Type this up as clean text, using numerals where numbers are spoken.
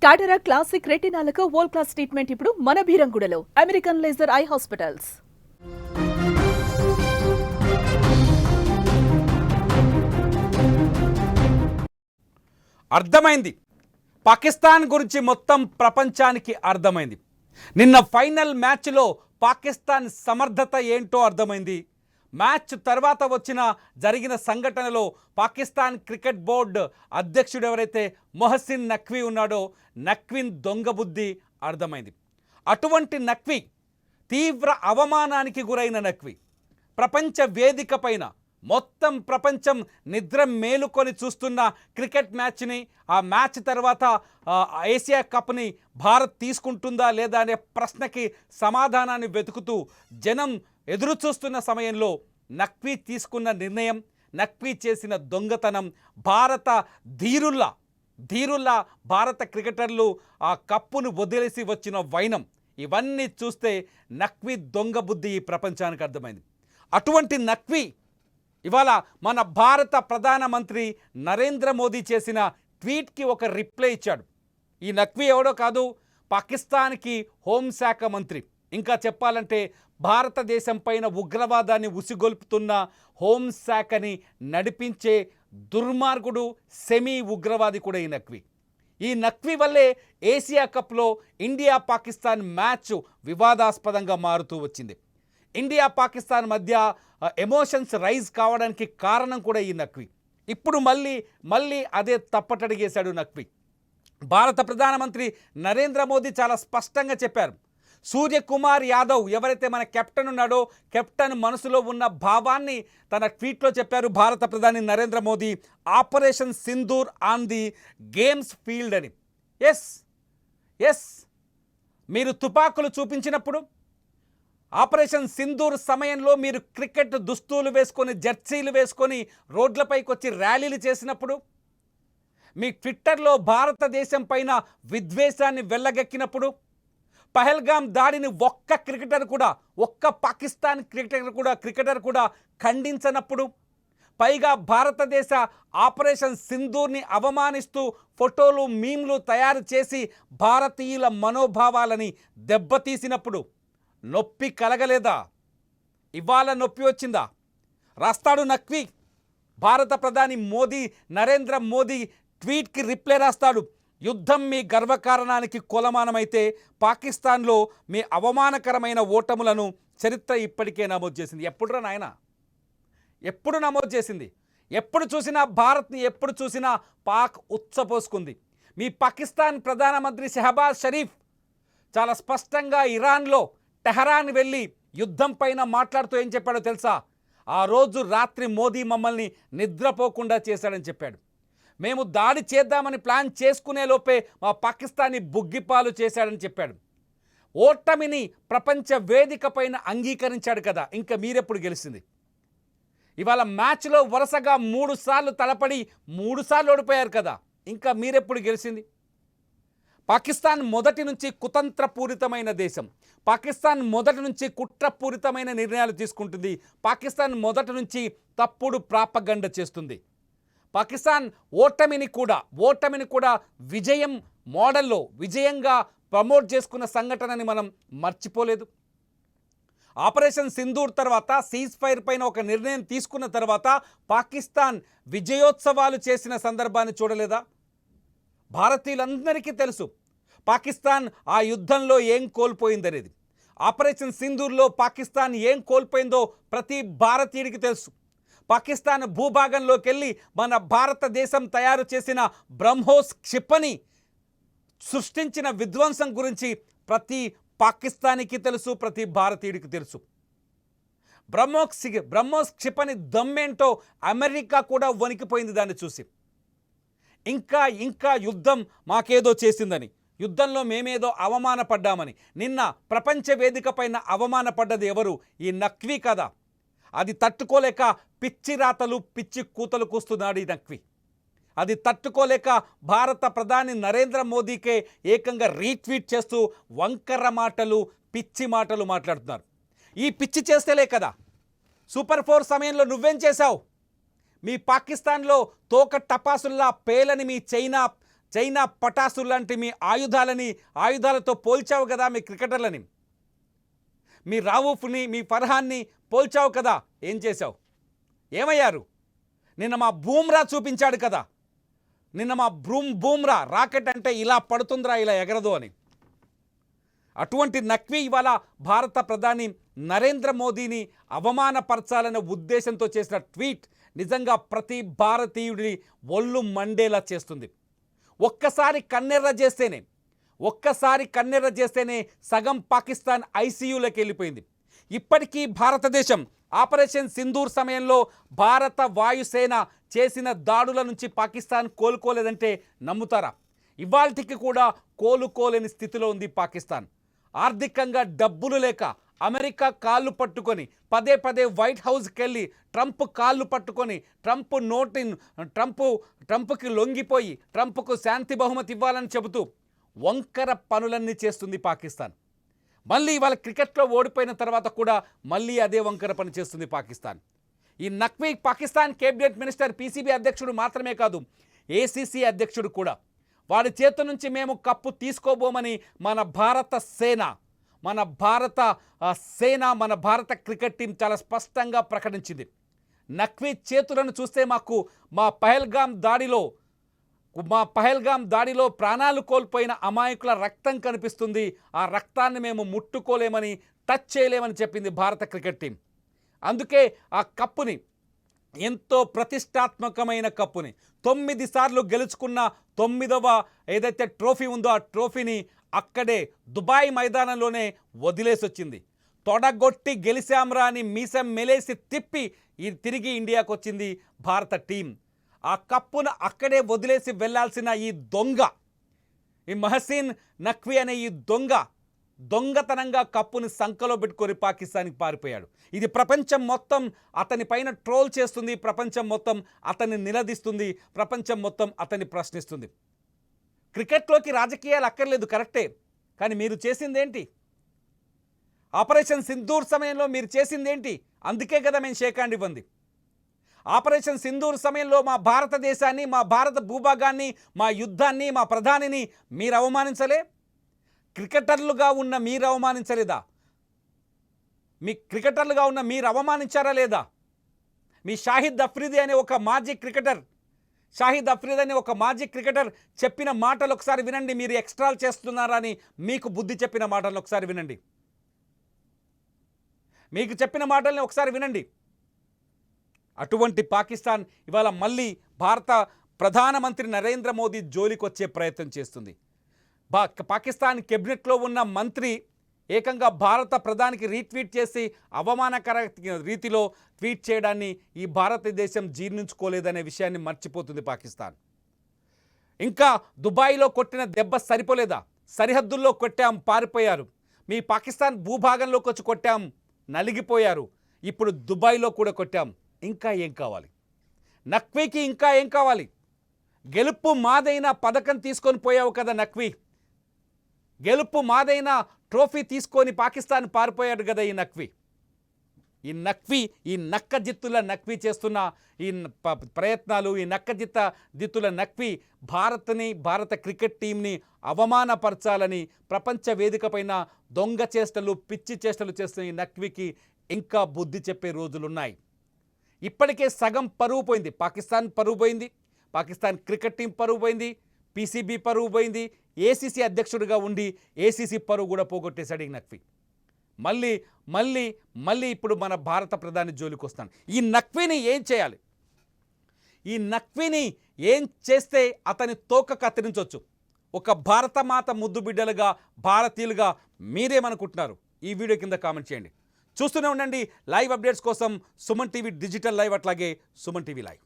టాటరా classic రెటినాలకు world class treatment ఇప్పుడు మన భీరంగూడలో American laser eye hospitals. అర్థమైంది. పాకిస్తాన్ గురించి మొత్తం ప్రపంచానికి అర్థమైంది. నిన్న ఫైనల్ మ్యాచ్లో పాకిస్తాన్ సమర్థత ఏంటో అర్థమైంది. మ్యాచ్ తర్వాత జరిగిన సంఘటనలో పాకిస్తాన్ క్రికెట్ బోర్డు అధ్యక్షుడు ఎవరైతే మొహసిన్ నఖ్వీ ఉన్నాడో నఖ్వీన్ దొంగ బుద్ధి అర్థమైంది. అటువంటి నఖ్వీ, తీవ్ర అవమానానికి గురైన నఖ్వీ, ప్రపంచ వేదిక పైన మొత్తం ప్రపంచం నిద్ర మేలుకొని చూస్తున్న క్రికెట్ మ్యాచ్ని, ఆ మ్యాచ్ తర్వాత ఏషియా కప్ని భారత్ తీసుకుంటుందా లేదా అనే ప్రశ్నకి సమాధానాన్ని వెతుకుతూ జనం ఎదురు చూస్తున్న సమయంలో నఖ్వీ తీసుకున్న నిర్ణయం, నఖ్వీ చేసిన దొంగతనం, భారత ధీరుల్లా భారత క్రికెటర్లు ఆ కప్పును వదిలేసి వచ్చిన వైనం, ఇవన్నీ చూస్తే నఖ్వీ దొంగ బుద్ధి ఈ ప్రపంచానికి అర్థమైంది. అటువంటి నఖ్వీ ఇవాళ మన భారత ప్రధానమంత్రి నరేంద్ర మోదీ చేసిన ట్వీట్కి ఒక రిప్లై ఇచ్చాడు. ఈ నఖ్వీ ఎవడో కాదు, పాకిస్తాన్కి హోంశాఖ మంత్రి. ఇంకా చెప్పాలంటే భారతదేశం పైన ఉగ్రవాదాన్ని ఉసిగొల్పుతున్న హోంశాఖని నడిపించే దుర్మార్గుడు, సెమీ ఉగ్రవాది కూడా ఈ నఖ్వీ. ఈ నఖ్వీ వల్లే ఏషియా కప్లో ఇండియా పాకిస్తాన్ మ్యాచ్ వివాదాస్పదంగా మారుతూ వచ్చింది. ఇండియా పాకిస్తాన్ మధ్య ఎమోషన్స్ రైజ్ కావడానికి కారణం కూడా ఈ నఖ్వీ. ఇప్పుడు మళ్ళీ అదే తప్పటడిగేశాడు నఖ్వీ. భారత ప్రధానమంత్రి నరేంద్ర మోదీ చాలా స్పష్టంగా చెప్పారు, సూర్యకుమార్ యాదవ్ ఎవరైతే మన కెప్టెన్ ఉన్నాడో, కెప్టెన్ మనసులో ఉన్న భావాన్ని తన ట్వీట్లో చెప్పారు భారత ప్రధాని Narendra Modi. Operation Sindoor on the games field అని. ఎస్ మీరు తుపాకులు చూపించినప్పుడు, ఆపరేషన్ సింధూర్ సమయంలో మీరు క్రికెట్ దుస్తులు వేసుకొని, జెర్సీలు వేసుకొని రోడ్లపైకి వచ్చి ర్యాలీలు చేసినప్పుడు, మీ ట్విట్టర్లో భారతదేశం పైన విద్వేషాన్ని వెళ్ళగెక్కినప్పుడు, పహల్గామ్ దాడిని ఒక్క పాకిస్తాన్ క్రికెటర్ కూడా ఖండించనప్పుడు, పైగా భారతదేశ ఆపరేషన్ సింధూర్ని అవమానిస్తూ ఫోటోలు, మీమ్లు తయారు చేసి భారతీయుల మనోభావాలని దెబ్బతీసినప్పుడు నొప్పి కలగలేదా? ఇవాళ నొప్పి వచ్చిందా? రాస్తాడు నఖ్వీ. భారత ప్రధాని నరేంద్ర మోదీ ట్వీట్కి రిప్లై రాస్తాడు, యుద్ధం మీ గర్వకారణానికి కొలమానమైతే పాకిస్తాన్లో మీ అవమానకరమైన ఓటములను చరిత్ర ఇప్పటికే నమోదు చేసింది. ఎప్పుడురా నాయన, ఎప్పుడు నమోదు చేసింది? ఎప్పుడు చూసినా భారత్ని, ఎప్పుడు చూసినా పాక్ ఉచ్చపోసుకుంది. మీ పాకిస్తాన్ ప్రధానమంత్రి షెహబాజ్ షరీఫ్ చాలా స్పష్టంగా ఇరాన్లో టెహరాన్ వెళ్ళి యుద్ధం పైన మాట్లాడుతూ ఏం చెప్పాడో తెలుసా? ఆ రోజు రాత్రి మోదీ మమ్మల్ని నిద్రపోకుండా చేశాడని చెప్పాడు. మేము దాడి చేద్దామని ప్లాన్ చేసుకునే లోపే మా పాకిస్తాన్ని బుగ్గిపాలు చేశాడని చెప్పాడు. ఓటమిని ప్రపంచ వేదిక పైన అంగీకరించాడు కదా, ఇంకా మీరెప్పుడు గెలిచింది? ఇవాళ మ్యాచ్లో వరుసగా 3 సార్లు తలపడి 3 సార్లు ఓడిపోయారు కదా, ఇంకా మీరెప్పుడు గెలిచింది? పాకిస్తాన్ మొదటి నుంచి కుతంత్రపూరితమైన దేశం. పాకిస్తాన్ మొదటి నుంచి కుట్రపూరితమైన నిర్ణయాలు తీసుకుంటుంది. పాకిస్తాన్ మొదటి నుంచి తప్పుడు ప్రాపగండ చేస్తుంది. పాకిస్తాన్ ఓటమిని కూడా విజయం మోడల్లో విజయంగా ప్రమోట్ చేసుకున్న సంఘటనని మనం మర్చిపోలేదు. ఆపరేషన్ సింధూర్ తర్వాత, సీజ్ ఫైర్ పైన ఒక నిర్ణయం తీసుకున్న తర్వాత పాకిస్తాన్ విజయోత్సవాలు చేసిన సందర్భాన్ని చూడలేదా? భారతీయులందరికీ తెలుసు పాకిస్తాన్ ఆ యుద్ధంలో ఏం కోల్పోయిందనేది. ఆపరేషన్ సింధూర్లో పాకిస్తాన్ ఏం కోల్పోయిందో ప్రతి భారతీయుడికి తెలుసు. పాకిస్తాన్ భూభాగంలోకి వెళ్ళి మన భారతదేశం తయారు చేసిన బ్రహ్మోస్ క్షిపణి సృష్టించిన విధ్వంసం గురించి ప్రతి పాకిస్తానీకి తెలుసు, ప్రతి భారతీయుడికి తెలుసు. బ్రహ్మోస్ క్షిపణి దమ్మేంటో అమెరికా కూడా వణికిపోయింది దాన్ని చూసి. ఇంకా యుద్ధం మాకేదో చేసిందని, యుద్ధంలో మేమేదో అవమానపడ్డామని. నిన్న ప్రపంచ వేదిక పైన అవమానపడ్డది ఎవరు? ఈ నఖ్వీ కదా. అది తట్టుకోలేక పిచ్చి రాతలు, పిచ్చి కూతలు కూస్తున్నాడు ఈ నఖ్వీ. అది తట్టుకోలేక భారత ప్రధాని నరేంద్ర మోదీకే ఏకంగా రీట్వీట్ చేస్తూ వంకర మాటలు, పిచ్చి మాటలు మాట్లాడుతున్నారు. ఈ పిచ్చి చేస్తేలే కదా సూపర్ 4 సమయంలో నువ్వేం చేశావు? మీ పాకిస్తాన్లో తోక టపాసుల్లా పేలని మీ చైనా చైనా పటాసు లాంటి మీ ఆయుధాలతో పోల్చావు కదా మీ క్రికెటర్లని. మీ రావూఫ్ని, మీ ఫర్హాన్ని పోల్చావు కదా, ఏం చేశావు? ఏమయ్యారు? నిన్న మా బూమ్రా చూపించాడు కదా, నిన్న మా బూమ్రా రాకెట్ అంటే ఇలా పడుతుందిరా, ఇలా ఎగరదు అని. అటువంటి నఖ్వీ ఇవాళ భారత ప్రధాని నరేంద్ర మోదీని అవమానపరచాలనే ఉద్దేశంతో చేసిన ట్వీట్ నిజంగా ప్రతి భారతీయుడిని ఒళ్ళు మండేలా చేస్తుంది. ఒక్కసారి కన్నెర్ర చేస్తేనే సగం పాకిస్తాన్ ఐసీయూలోకి వెళ్ళిపోయింది. ఇప్పటికీ భారతదేశం ఆపరేషన్ సింధూర్ సమయంలో భారత వాయుసేన చేసిన దాడుల నుంచి పాకిస్తాన్ కోలుకోలేదంటే నమ్ముతారా? ఇవాల్టికి కూడా కోలుకోలేని స్థితిలో ఉంది పాకిస్తాన్. ఆర్థికంగా డబ్బులు లేక అమెరికా కాళ్ళు పట్టుకొని పదే వైట్ హౌస్కి వెళ్ళి ట్రంప్ కాళ్ళు పట్టుకొని ట్రంప్కి లొంగిపోయి ట్రంప్కు శాంతి బహుమతి ఇవ్వాలని చెబుతూ వంకర పనులన్నీ చేస్తుంది పాకిస్తాన్. మళ్ళీ ఇవాళ క్రికెట్లో ఓడిపోయిన తర్వాత కూడా మళ్ళీ అదే వంకర పని చేస్తుంది పాకిస్తాన్. ఈ Naqvi Pakistan cabinet minister, PCB అధ్యక్షుడు మాత్రమే కాదు, ఏసీసీ అధ్యక్షుడు కూడా. వాడి చేతి నుంచి మేము కప్పు తీసుకోబోమని మన భారత క్రికెట్ టీం చాలా స్పష్టంగా ప్రకటించింది. నఖ్వీ చేతులను చూస్తే మాకు మా పహల్గాం దాడిలో ప్రాణాలు కోల్పోయిన అమాయకుల రక్తం కనిపిస్తుంది. ఆ రక్తాన్ని మేము ముట్టుకోలేమని, టచ్ చేయలేమని చెప్పింది భారత క్రికెట్ టీం. అందుకే ఆ కప్పుని, ఎంతో ప్రతిష్టాత్మకమైన కప్పుని 9 సార్లు గెలుచుకున్న 9వ ఏదైతే ట్రోఫీ ఉందో ఆ ట్రోఫీని అక్కడే దుబాయ్ మైదానంలోనే వదిలేసి వచ్చింది. తొడగొట్టి గెలిచాంరా అని మీసం మెలేసి తిప్పి తిరిగి ఇండియాకు వచ్చింది భారత టీం. ఆ కప్పును అక్కడే వదిలేసి వెళ్లాల్సిన ఈ మహసిన్ నఖ్వీ అనే ఈ దొంగతనంగా కప్పుని సంకలో పెట్టుకొని పాకిస్తాన్కి పారిపోయాడు. ఇది ప్రపంచం మొత్తం అతని పైన ట్రోల్ చేస్తుంది, ప్రపంచం మొత్తం అతన్ని నిలదీస్తుంది, ప్రపంచం మొత్తం అతన్ని ప్రశ్నిస్తుంది. క్రికెట్లోకి రాజకీయాలు అక్కర్లేదు, కరెక్టే, కానీ మీరు చేసిందేంటి? ఆపరేషన్ సింధూర్ సమయంలో మీరు చేసిందేంటి? అందుకే కదా మేము షేక్ హ్యాండ్ ఇవ్వండి. ఆపరేషన్ సింధూర్ సమయంలో మా భారతదేశాన్ని, మా భారత భూభాగాన్ని, మా యుద్ధాన్ని, మా ప్రధానిని మీరు అవమానించలే? క్రికెటర్లుగా ఉన్న మీరు అవమానించలేదా? క్రికెటర్లుగా ఉన్న మీరు అవమానించారా లేదా? మీ షాహిద్ అఫ్రిది అనే ఒక మాజీ క్రికెటర్ చెప్పిన మాటలు ఒకసారి వినండి. మీరు ఎక్స్ట్రాలు చేస్తున్నారని మీకు బుద్ధి చెప్పిన మాటలను ఒకసారి వినండి. మీకు చెప్పిన మాటల్ని ఒకసారి వినండి. అటువంటి పాకిస్తాన్ ఇవాళ మళ్ళీ భారత ప్రధానమంత్రి నరేంద్ర మోదీ జోలికి వచ్చే ప్రయత్నం చేస్తుంది. పాకిస్తాన్ కేబినెట్లో ఉన్న మంత్రి ఏకంగా భారత ప్రధానికి రీట్వీట్ చేసి అవమానకర రీతిలో ట్వీట్ చేయడాన్ని ఈ భారతదేశం జీర్ణించుకోలేదనే విషయాన్ని మర్చిపోతుంది పాకిస్తాన్. ఇంకా దుబాయ్లో కొట్టిన దెబ్బ సరిపోలేదా? సరిహద్దుల్లో కొట్టాం, పారిపోయారు. మీ పాకిస్తాన్ భూభాగంలోకి వచ్చి కొట్టాం, నలిగిపోయారు. ఇప్పుడు దుబాయ్లో కూడా కొట్టాం. ఇంకా ఏం కావాలి? నఖ్వీకి ఇంకా ఏం కావాలి? గెలుపు మాదైన పథకం తీసుకొని పోయావు కదా నఖ్వీ. గెలుపు మాదైన ట్రోఫీ తీసుకొని పాకిస్తాన్ పారిపోయాడు కదా ఈ నక్కజిత్తుల నఖ్వీ చేస్తున్న ఈ ప్రయత్నాలు, ఈ నక్కజిత్తుల నఖ్వీ భారత క్రికెట్ టీంని అవమానపరచాలని ప్రపంచ వేదికపైన దొంగ చేష్టలు, పిచ్చి చేష్టలు చేస్తున్న ఈ నఖ్వీకి ఇంకా బుద్ధి చెప్పే రోజులున్నాయి. ఇప్పటికే సగం పరువు పోయింది. పాకిస్తాన్ పరువు పోయింది, పాకిస్తాన్ క్రికెట్ టీం పరువు పోయింది, పీసీబీ పరువు పోయింది, ఏసీసీ అధ్యక్షుడిగా ఉండి ఏసీసీ పరువు కూడా పోగొట్టేశాడు ఈ నఖ్వీ. మళ్ళీ ఇప్పుడు మన భారత ప్రధాని జోలికి వస్తాను. ఈ నఖ్వీని ఏం చేయాలి? ఈ నఖ్వీని ఏం చేస్తే అతని తోక కత్తిరించవచ్చు? ఒక భారతమాత ముద్దు బిడ్డలుగా, భారతీయులుగా మీరేమనుకుంటున్నారు? ఈ వీడియో కింద కామెంట్ చేయండి. చూస్తూనే ఉండండి లైవ్ అప్డేట్స్ కోసం సుమన్ టీవీ డిజిటల్ లైవ్, అట్లాగే సుమన్ టీవీ లైవ్.